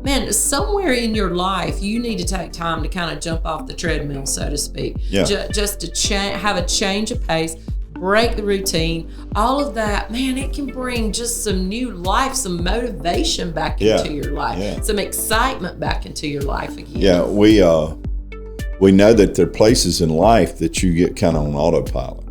man, somewhere in your life, you need to take time to kind of jump off the treadmill, so to speak. Yeah. Just to have a change of pace, break the routine, all of that, man, it can bring just some new life, some motivation back into your life, some excitement back into your life again. Yeah, we know that there are places in life that you get kind of on autopilot.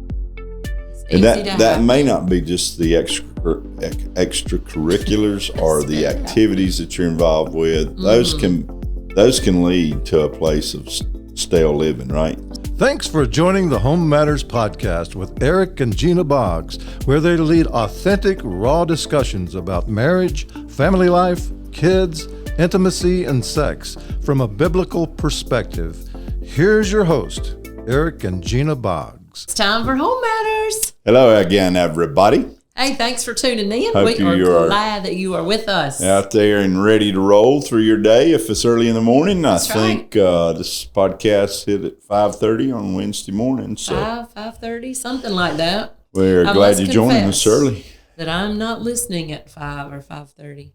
And that may not be just the extracurriculars or the activities that you're involved with. Those can lead to a place of stale living, right? Thanks for joining the Home Matters Podcast with Eric and Gena Boggs, where they lead authentic, raw discussions about marriage, family life, kids, intimacy, and sex from a biblical perspective. Here's your host, Eric and Gena Boggs. It's time for Home Matters. Hello again, everybody. Hey, thanks for tuning in. Hope we are glad that you are with us. Out there and ready to roll through your day if it's early in the morning. That's I think this podcast hit at 5:30 on Wednesday morning. So 5:30, something like that. We're glad you're joining us early. That I'm not listening at 5 or 5:30.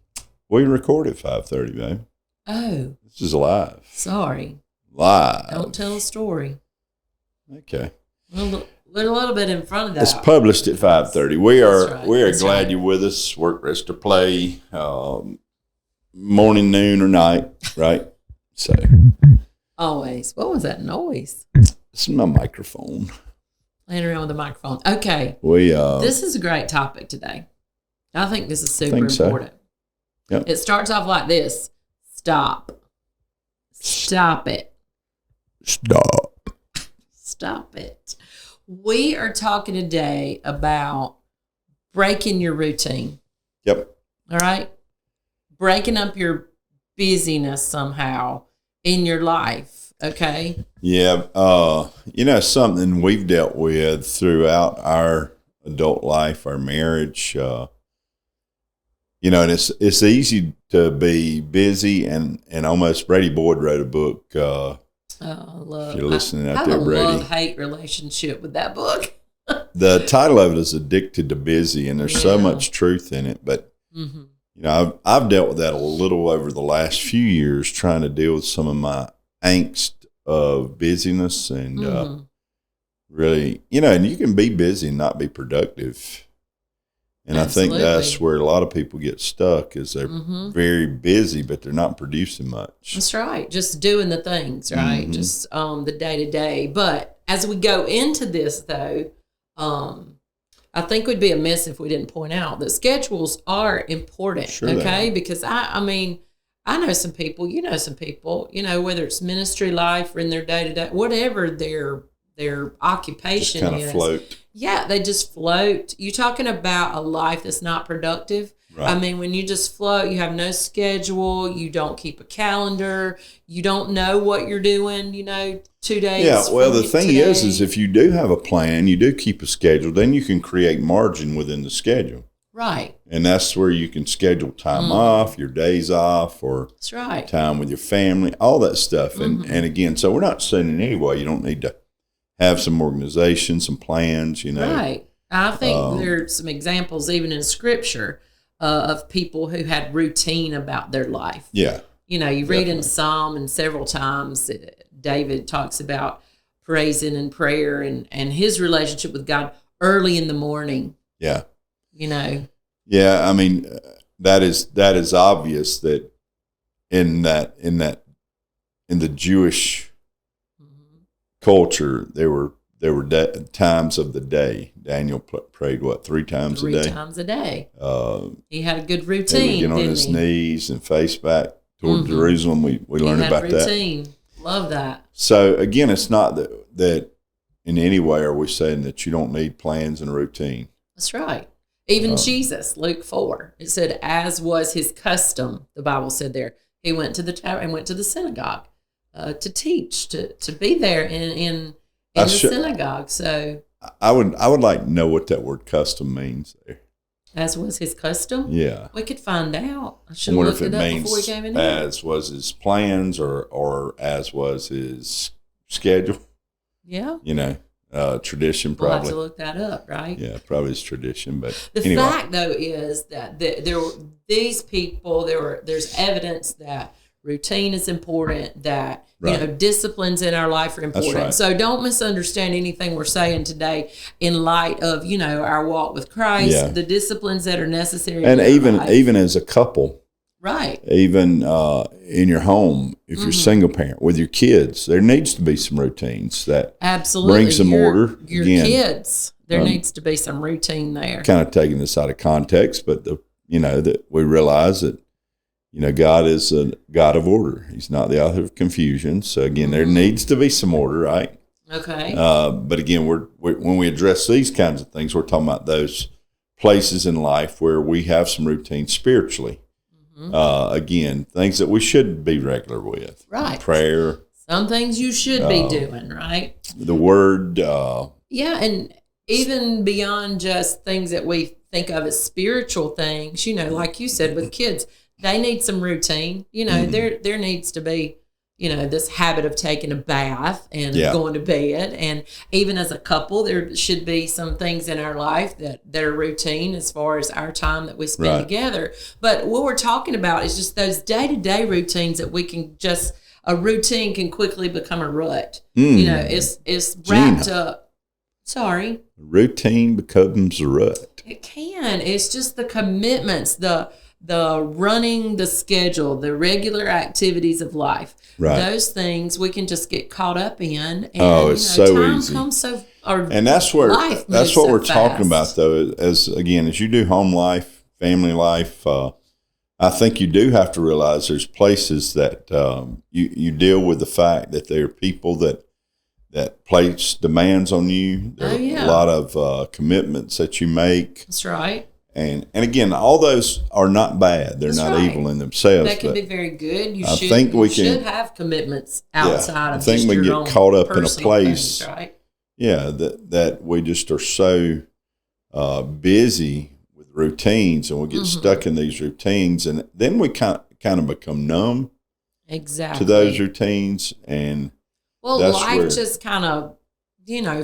We record at 5:30, babe. Oh. This is live. Sorry. Live. Don't tell a story. Okay. We're a little bit in front of that. It's published at 5:30. We are That's glad right. you're with us. Work, rest, or play. Morning, noon, or night, right? So Always. What was that noise? this is my microphone. Playing around with the microphone. Okay. This is a great topic today. I think this is super so. important. Yep. It starts off like this. Stop. Stop it. Stop it. We are talking today about breaking your routine. Yep. All right? Breaking up your busyness somehow in your life, okay? Yeah. Something we've dealt with throughout our adult life, our marriage, and it's easy to be busy and almost Brady Boyd wrote a book. If you're listening out there, Brady. I have a love-hate relationship with that book. The title of it is Addicted to Busy, and there's so much truth in it. But, I've dealt with that a little over the last few years, trying to deal with some of my angst of busyness and really, and you can be busy and not be productive. And Absolutely. I think that's where a lot of people get stuck is they're very busy, but they're not producing much. That's right. Just doing the things, right? Just the day-to-day. But as we go into this, though, I think we'd be amiss if we didn't point out that schedules are important, Sure okay? Because, I know some people, some people, whether it's ministry life or in their day-to-day, whatever their occupation Just kind of float. Yeah, they just float. You're talking about a life that's not productive. Right. When you just float, you have no schedule, you don't keep a calendar, you don't know what you're doing, 2 days. Yeah, well, the thing is if you do have a plan, you do keep a schedule, then you can create margin within the schedule. Right. And that's where you can schedule time off, your days off, or That's right. time with your family, all that stuff. And again, so we're not saying in any way you don't need to have some organization, some plans, Right. I think there's some examples even in Scripture of people who had routine about their life. Yeah. You read in Psalm and several times David talks about praising and prayer and his relationship with God early in the morning. Yeah. Yeah, that is obvious that in the Jewish culture, there were times of the day. Daniel prayed 3 times a day? 3 times a day. He had a good routine. He would get on his knees and face back toward Jerusalem. We learned about that. Love that. So again, it's not that in any way are we saying that you don't need plans and a routine. That's right. Even Jesus, Luke 4, it said, as was his custom, the Bible said there, he went to the synagogue to teach, to be there in the synagogue. So I would like to know what that word custom means there. As was his custom? Yeah. We could find out. I should have looked it up before we came in here. As was his plans or as was his schedule. Yeah. tradition, We'll have probably. to look that up, right? Yeah, probably it's tradition. But The anyway. fact, though, is that these people, there's evidence that routine is important, that Right. disciplines in our life are important. right. So don't misunderstand anything we're saying today in light of our walk with Christ, Yeah. the disciplines that are necessary. And in our even life. even as a couple, right, even in your home, if you're single parent with your kids, there needs to be some routines that absolutely bring some order. Your Again, kids, there needs to be some routine there. kind of taking this out of context, but that we realize that God is a God of order. He's not the author of confusion. So again, there needs to be some order, right? Okay. But again, when we address these kinds of things, we're talking about those places in life where we have some routine spiritually. Again, things that we should be regular with. Right. Prayer. Some things you should be doing, right? The word. Yeah, and even beyond just things that we think of as spiritual things, like you said with kids, they need some routine. There needs to be, this habit of taking a bath and going to bed. And even as a couple, there should be some things in our life that are routine as far as our time that we spend together. But what we're talking about is just those day-to-day routines that we can just, a routine can quickly become a rut. It's wrapped up. Sorry. Routine becomes a rut. It can. It's just the commitments, the running the schedule, the regular activities of life. Right. Those things we can just get caught up in. And, it's so time easy. Comes And that's where life that's moves what so we're talking fast. about, though. As you do home life, family life, I think you do have to realize there's places that you deal with the fact that there are people that place demands on you. There are a lot of commitments that you make. That's right. And again, all those are not bad. They're not evil in themselves. They can be very good. You I should, think we should can have commitments outside of I think just we can your get own caught up in a personal place. things, right? Yeah, that we just are so busy with routines, and we get stuck in these routines, and then we kind of become numb to those routines. And that's life just kind of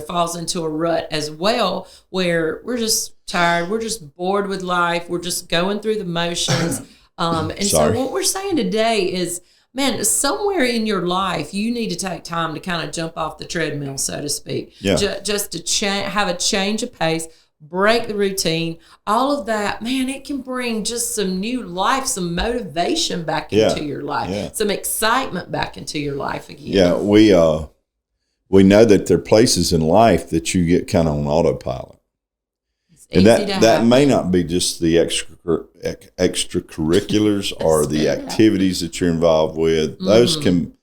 falls into a rut as well, where we're just tired, we're just bored with life, we're just going through the motions. So what we're saying today is, man, somewhere in your life, you need to take time to kind of jump off the treadmill, so to speak. Yeah. Just to have a change of pace, break the routine, all of that, man, it can bring just some new life, some motivation back into your life, some excitement back into your life again. Yeah, we know that there are places in life that you get kind of on autopilot. And that may not be just the extracurriculars or the activities that you're involved with. Those can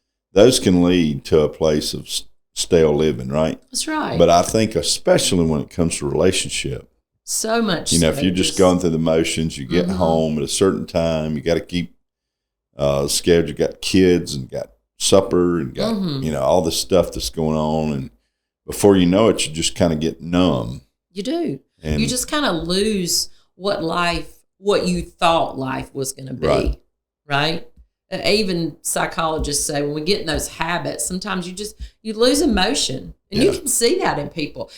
lead to a place of stale living, right? That's right. But I think especially when it comes to relationship, so much. if you're just going through the motions, you get home at a certain time, you got to keep schedule. You got kids and got supper and got all the stuff that's going on, and before you know it, you just kind of get numb. You do. And you just kind of lose what you thought life was going to be, right? Even psychologists say when we get in those habits, sometimes you lose emotion, and you can see that in people.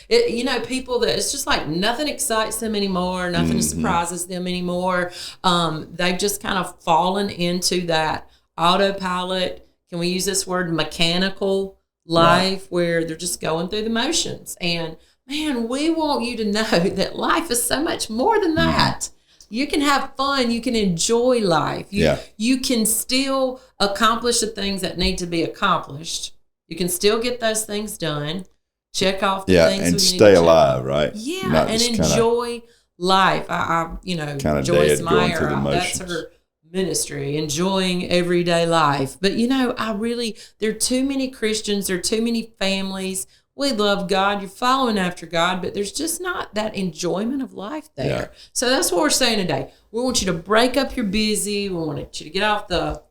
People that it's just like nothing excites them anymore, nothing surprises them anymore. They've just kind of fallen into that autopilot. Can we use this word, mechanical life, where they're just going through the motions? And man, we want you to know that life is so much more than that. You can have fun. You can enjoy life. You can still accomplish the things that need to be accomplished. You can still get those things done. Check off the things and we stay need to alive, right? Yeah, and enjoy life. Joyce Meyer, that's her ministry, enjoying everyday life. But there are too many Christians, there are too many families. We love God, you're following after God, but there's just not that enjoyment of life there. Yeah. So that's what we're saying today. We want you to break up your busy. We want you to get off the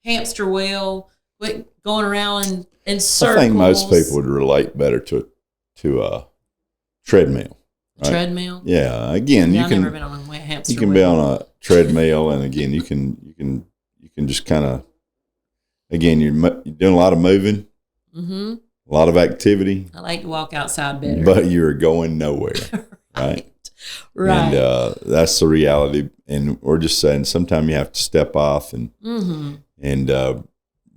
hamster wheel, quit going around in circles. I think most people would relate better to a treadmill. Right? Treadmill? Yeah. Again, I've never been on a hamster wheel. You can be on a treadmill, and again, you can just kind of, again, you're doing a lot of moving. Mm-hmm. a lot of activity. I like to walk outside better. But you're going nowhere, right? Right. And that's the reality. And we're just saying sometimes you have to step off and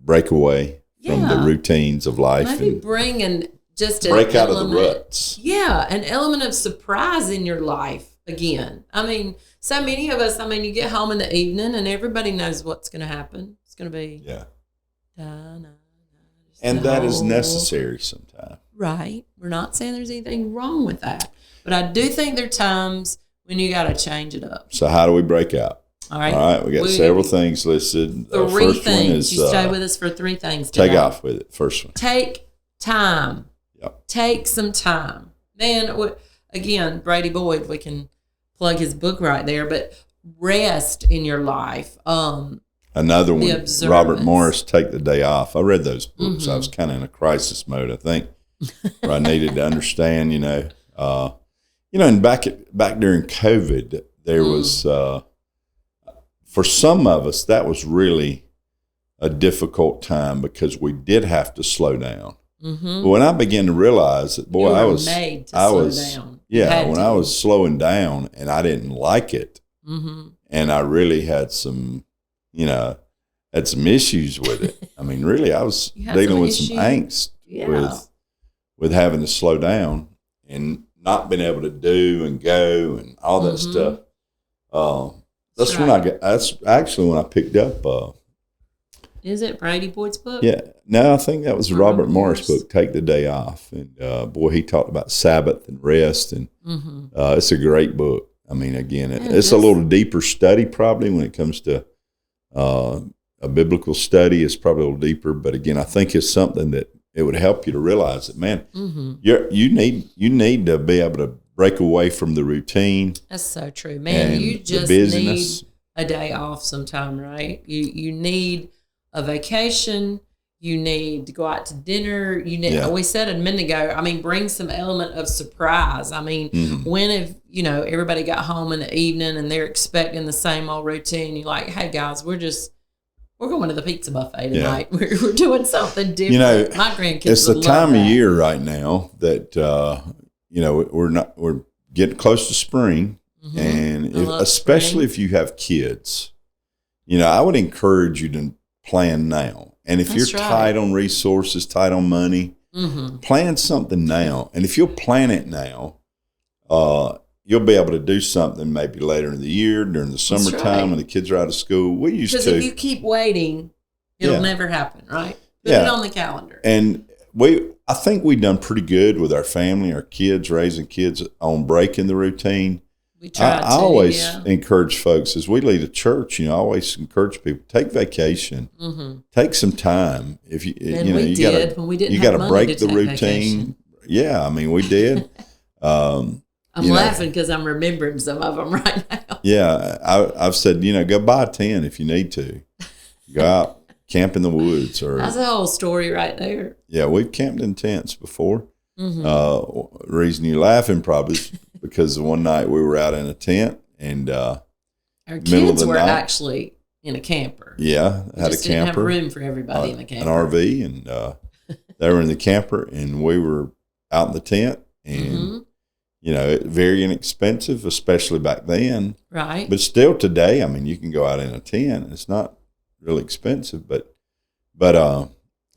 break away from the routines of life. Maybe and bring just break out of the ruts. Yeah, an element of surprise in your life again. I mean, so many of us, you get home in the evening and everybody knows what's going to happen. It's going to be. Yeah. And that is necessary sometimes. Right. We're not saying there's anything wrong with that. But I do think there are times when you got to change it up. So how do we break out? All right. All right. We got several things listed. Three things. One is, you stay with us for 3 things today. Take off with it. First one. Take time. Yep. Take some time. Man, again, Brady Boyd, we can plug his book right there, but rest in your life. Another one, Robert Morris, Take the Day Off. I read those books. I was kind of in a crisis mode, I think, where I needed to understand, and back during COVID, there was, for some of us, that was really a difficult time because we did have to slow down. But when I began to realize that, boy, I was down. Yeah, when I was slowing down and I didn't like it, and I really had some, had some issues with it. I mean, really, I was dealing with some angst with having to slow down and not being able to do and go and all that stuff. That's actually when I picked up. Is it Brady Boyd's book? Yeah. No, I think that was the Robert Morris book, Take the Day Off. And boy, he talked about Sabbath and rest. And it's a great book. I mean, again, it's a little deeper study probably when it comes to a biblical study. It's probably a little deeper. But again, I think it's something that it would help you to realize that, man, you need to be able to break away from the routine. That's so true. Man, you just need a day off sometime, right? You need a vacation. You need to go out to dinner. You need. We said a minute ago. Bring some element of surprise. When if everybody got home in the evening and they're expecting the same old routine, you're like, hey guys, we're going to the pizza buffet tonight. Yeah. We're doing something different. My grandkids. It's the time of year right now that we're getting close to spring, and especially if you have kids, I would encourage you to plan now. And if you're tight on resources, tight on money, plan something now. And if you'll plan it now, you'll be able to do something maybe later in the year, during the summertime when the kids are out of school. We used to. Because if you keep waiting, it'll never happen, right? Put it on the calendar. And I think we've done pretty good with our family, our kids, raising kids on breaking the routine. I always encourage folks as we lead a church. I always encourage people, take vacation, take some time. If you you got to break the routine. Vacation. Yeah, we did. I'm laughing because I'm remembering some of them right now. Yeah, I've said go buy a tent if you need to. Go out, camp in the woods. That's a whole story right there. Yeah, we've camped in tents before. The reason you're laughing probably is because one night we were out in a tent and our kids were actually in a camper. Yeah, had a camper. Didn't have room for everybody in the camper. An RV, and they were in the camper, and we were out in the tent, and very inexpensive, especially back then. Right. But still today, you can go out in a tent. It's not really expensive, but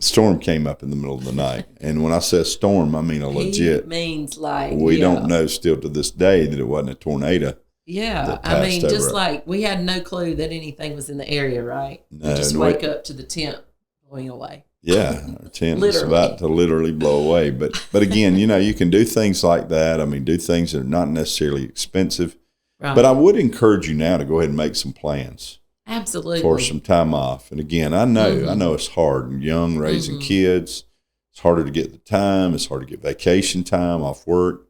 storm came up in the middle of the night. And when I say a storm, a legit. It means like. We don't know still to this day that it wasn't a tornado. Yeah. Just like we had no clue that anything was in the area, right? No. We just wake up to the tent blowing away. Yeah. Our tent was about to literally blow away. But again, you can do things like that. Do things that are not necessarily expensive. Right. But I would encourage you now to go ahead and make some plans. Absolutely. For some time off. And again, I know it's hard and young, raising kids. It's harder to get the time. It's hard to get vacation time off work.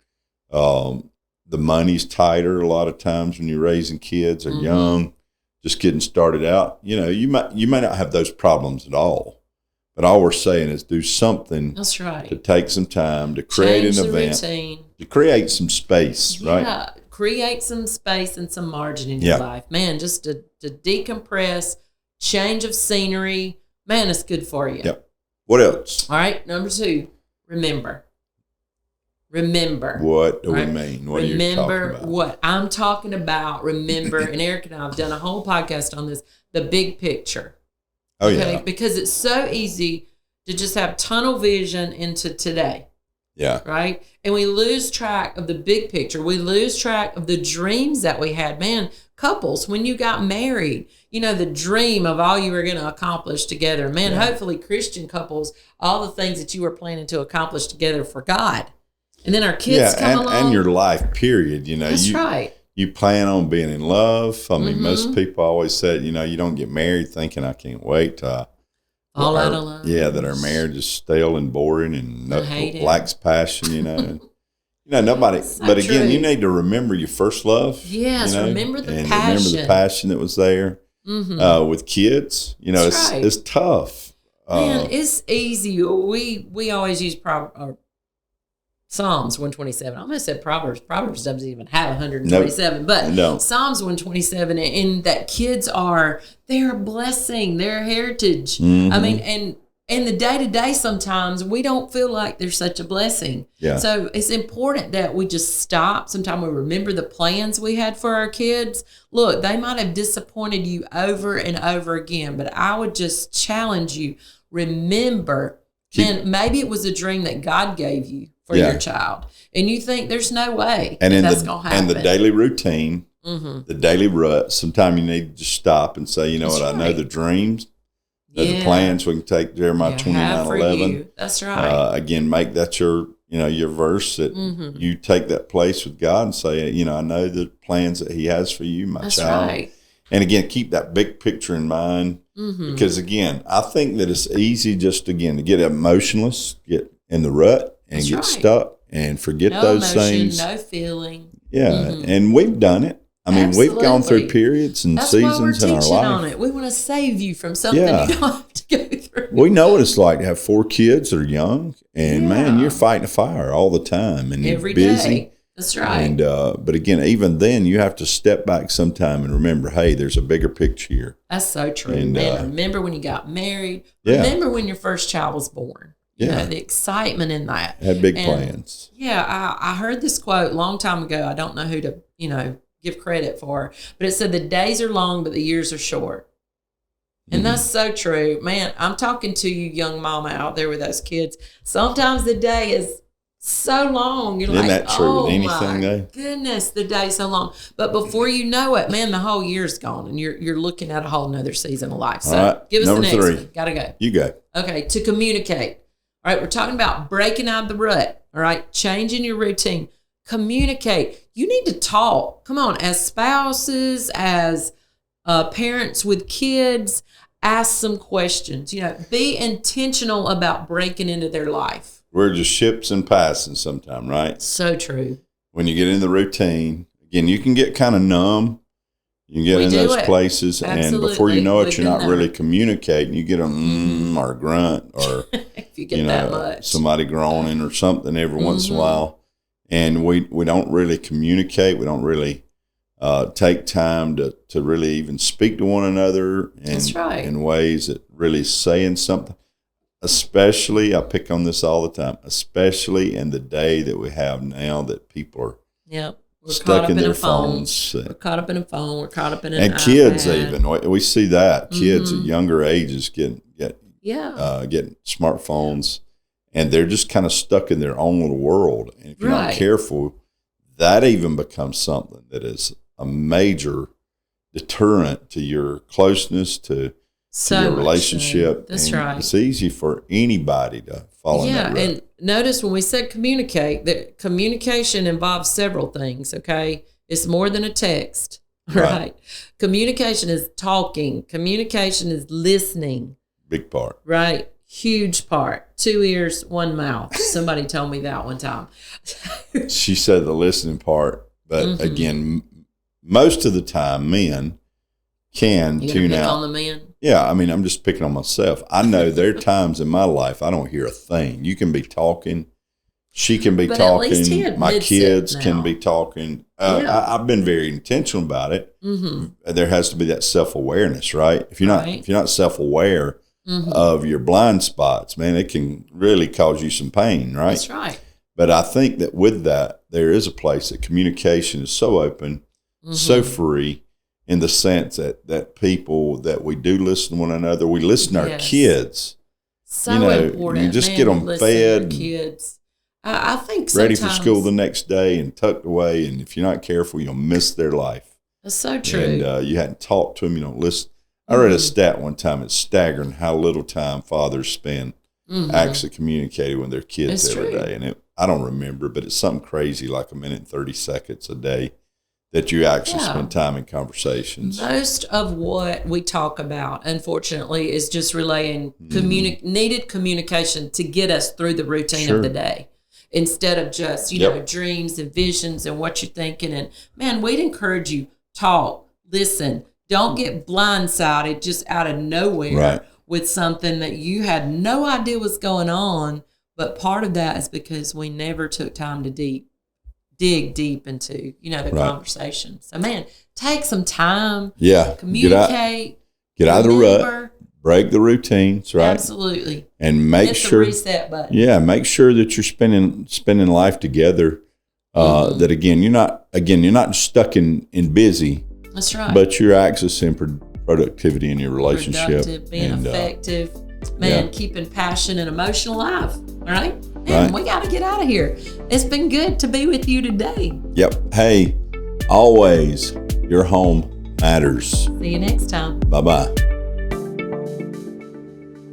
The money's tighter a lot of times when you're raising kids or young, just getting started out. You may not have those problems at all. But all we're saying is do something. That's right. To take some time, to create an event. Routine. To create some space, right? Yeah. Create some space and some margin in your life. Man, just to decompress, change of scenery. Man, it's good for you. Yep. What else? All right, number 2. Remember. What do we mean? What are you talking about? Remember what I'm talking about. Remember, and Eric and I have done a whole podcast on this, the big picture. Oh, yeah. Because it's so easy to just have tunnel vision into today. Yeah. Right? And we lose track of the big picture. We lose track of the dreams that we had. Man, couples, when you got married, the dream of all you were going to accomplish together. Man, hopefully Christian couples, all the things that you were planning to accomplish together for God. And then our kids come along. And your life, period. That's right. You plan on being in love. I mean, most people always said, you don't get married thinking, I can't wait to all out of love. Yeah, that our marriage is stale and boring and lacks passion, and, nobody. So but again, true. You need to remember your first love. Yes, remember the and passion. Remember the passion that was there with kids. It's tough. Man, it's easy. We always use Psalms 127. I almost said Proverbs. Proverbs doesn't even have 127, but Psalms 127, and that kids they're a blessing, they're a heritage. I mean, and in the day-to-day, sometimes we don't feel like they're such a blessing. Yeah. So it's important that we just stop. Sometimes we remember the plans we had for our kids. Look, they might have disappointed you over and over again, but I would just challenge you, remember, man, maybe it was a dream that God gave you for your child, and you think there's no way that's going to happen. And the daily routine, the daily rut, sometimes you need to just stop and say, That's I know the dreams, the plans. We can take Jeremiah 29:11. That's right. Again, make that your verse that you take that place with God and say, I know the plans that He has for you, my child. Right. And again, keep that big picture in mind, because again, I think that it's easy just to get emotionless, get in the rut, and get stuck and forget those things. No feeling. Yeah, and we've done it. I mean, we've gone through periods and seasons in our life. On it. We want to save you from something you don't have to go through. We know what it's like to have 4 kids that are young, and man, you're fighting a fire all the time, and every you're busy. Day. That's right. And but again, even then, you have to step back sometime and remember, hey, there's a bigger picture here. That's so true. And remember when you got married. Yeah. Remember when your first child was born. The excitement in that. Had big plans. Yeah, I heard this quote a long time ago. I don't know who to, give credit for, but it said the days are long, but the years are short. And that's so true. Man, I'm talking to you, young mama out there with those kids. Sometimes the day is so long. You're Isn't like, that true with anything, my though? goodness, the day's so long. But before you know it, man, the whole year's gone, and you're looking at a whole nother season of life. So right. give us Number the next 3. one. Gotta go. You go. Okay, to communicate. All right, we're talking about breaking out of the rut. All right, changing your routine. Communicate. You need to talk. Come on, as spouses, as parents with kids, ask some questions. Be intentional about breaking into their life. We're just ships and passing sometime, right? So true. When you get in the routine, again, you can get kind of numb. You get in those places, and before you know it, you're not really communicating. You get a or a grunt, or if you get that much, somebody groaning or something every once in a while, and we don't really communicate. We don't really take time to really even speak to one another, in ways that really saying something. Especially, I pick on this all the time. Especially in the day that we have now, that people are We're stuck in their phones. We're caught up in a phone. We're caught up in an and iPad. Kids even. We see that. Kids at younger ages getting smartphones, and they're just kind of stuck in their own little world. And if you're not careful, that even becomes something that is a major deterrent to your closeness, to your relationship. That's and right. It's easy for anybody to fall in that rut. And notice when we said communicate, that communication involves several things, okay? It's more than a text, right? Communication is talking. Communication is listening. Big part. Right? Huge part. 2 ears, 1 mouth. Somebody told me that one time. She said the listening part, but again, most of the time, men can tune out. On the men? Yeah, I mean, I'm just picking on myself. I know there are times in my life I don't hear a thing. You can be talking. She can be talking. My kids can be talking. I've been very intentional about it. There has to be that self-awareness, right? If you're not self-aware of your blind spots, man, it can really cause you some pain, right? That's right. But I think that with that, there is a place that communication is so open, so free, in the sense that people, that we do listen to one another. We listen to our kids. So important. You just Man, get them fed. Kids. I think ready for school the next day and tucked away. And if you're not careful, you'll miss their life. That's so true. And you hadn't talked to them. You don't listen. I read a stat one time. It's staggering how little time fathers spend actually communicating with their kids every day. And I don't remember, but it's something crazy, like 1 minute and 30 seconds a day that you actually spend time in conversations. Most of what we talk about, unfortunately, is just relaying needed communication to get us through the routine of the day, instead of just, you know, dreams and visions and what you're thinking. And, man, we'd encourage you, talk, listen. Don't get blindsided just out of nowhere with something that you had no idea was going on. But part of that is because we never took time to dig deep into, you know, the conversation. So, man, take some time. Yeah. Communicate. Get out of the rut. Break the routines, right? Absolutely. And make sure. Hit the reset button. Yeah. Make sure that you're spending life together. That again, you're not stuck in busy. That's right. But you're accessing productivity in your relationship. Productive, being effective. Man, keeping passion and emotion alive. All right? Man, we got to get out of here. It's been good to be with you today. Yep. Hey, always, your home matters. See you next time. Bye-bye.